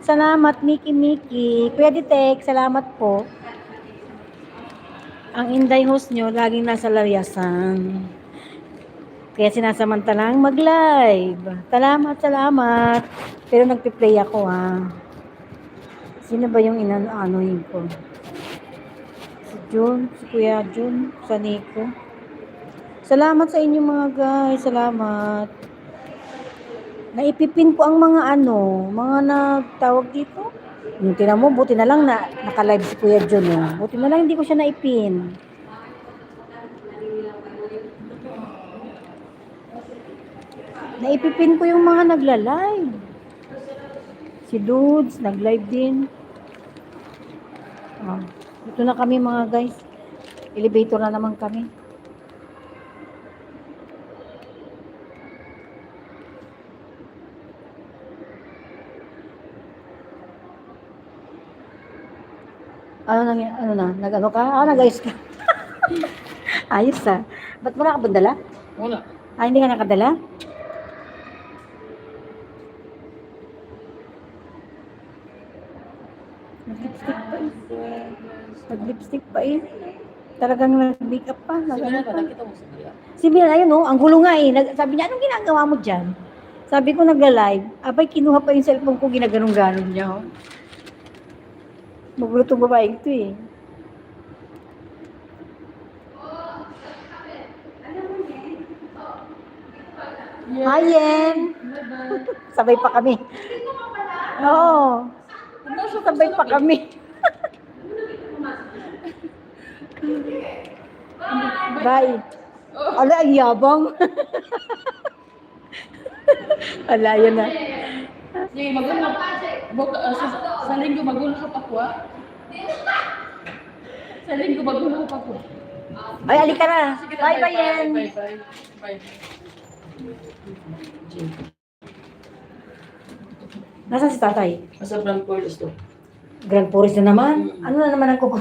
Salamat, Miki. Kuya Ditek, salamat po. Ang Inday host nyo, laging nasa layasan. Kaya sinasamantalang mag-live. Salamat. Pero nagpi-play ako, ha. Sino ba yung inaanohin ko? Si Jun, si Kuya Jun, sa Nico. Salamat sa inyo mga guys. Salamat. Naipipin ko ang mga mga nagtawag dito. Yung tinan mo, buti na lang na naka-live si Kuya Jun. Buti na lang hindi ko siya naipin. Naipipin ko yung mga nagla-live. Si Dudes, nag-live din. Ito na kami mga guys. Elevator na naman kami. Ano na? Nag-ano ka? Nag-ayos ka. Ayos Ba't wala ka ba dala? Wala. Hindi ka nakadala? Nag-lipstick pa eh. Talagang nag-makeup pa. Nakita mo sa kanya? Si Bian, ayun ang gulo nga eh. Sabi niya, anong ginagawa mo dyan? Sabi ko nagla-live. Abay, kinuha pa yung cellphone ko, ginaganong-ganon niya. Magulo itong babaeng ito eh. Yes. Hi, Yen! Sabay pa kami. Oo. Sabay pa kami. Bye. Ala, ang yabang. Ala, yan na. Sige, magulo. Sa linggo magulo ka pa ko, ha? Sa linggo magulo ka pa ko. Ay, alika na. Bye, bye, Yen. Bye. Nasaan si tatay? Nasa Grand Forest to. Grand Forest na naman? Ano na naman ang kuko?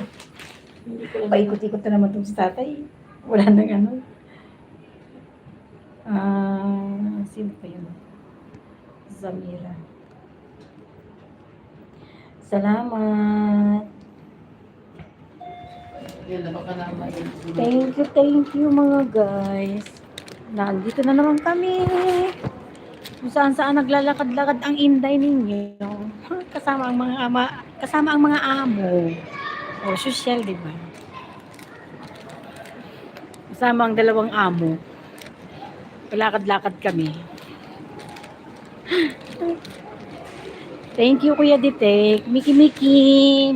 Paikot-ikot na naman itong si tatay. Wala nang ano. Sino pa yun? Zamira. Salamat. Thank you mga guys. Nandito na naman kami. Kung saan naglalakad-lakad ang Inday ninyo. Kasama ang mga amo. O, social, di ba? Kasama ang dalawang amo. Palakad-lakad kami. Thank you, Kuya Ditek. Miki.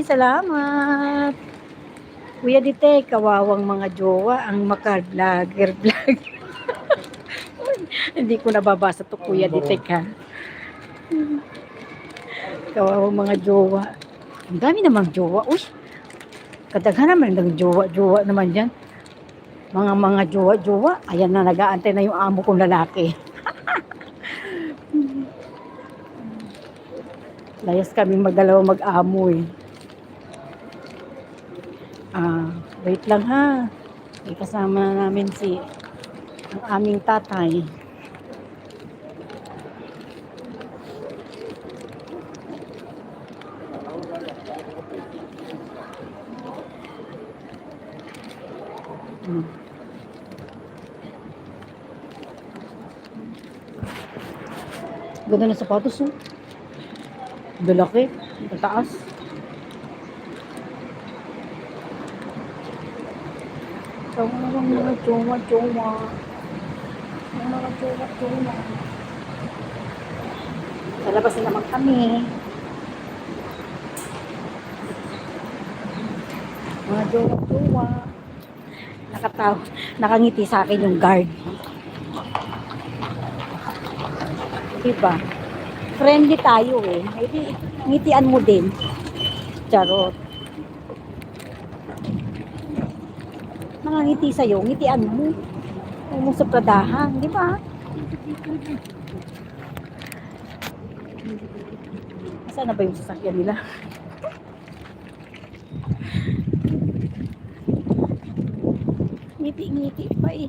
Salamat. Kuya Ditek, kawawang mga jowa ang maka-vlogger. Hindi ko nababasa to, Kuya Ditek, ha. Kawawang mga jowa. Ang dami namang jowa. Uy, kadaghan naman ng jowa naman dyan. Mga jowa. Ayan na, nag-aantay na yung amo kong lalaki. Layas kami magdalawa mag-amo eh. Wait lang ha. May kasama namin ang aming tatay. Ganda na sapatos oh. Dalaki. Mataas. Ito mga jowa. Sa labas na naman kami. Mga jowa. Nakangiti sa akin yung guard. Diba? Friendly tayo eh. Maybe ngitian mo din. Charot. Nangangiti sa'yo, ngitian mo. Huwag mo sa pradahan, di ba? Saan na ba yung sasakyan nila? Ngiti-ngiti pa eh.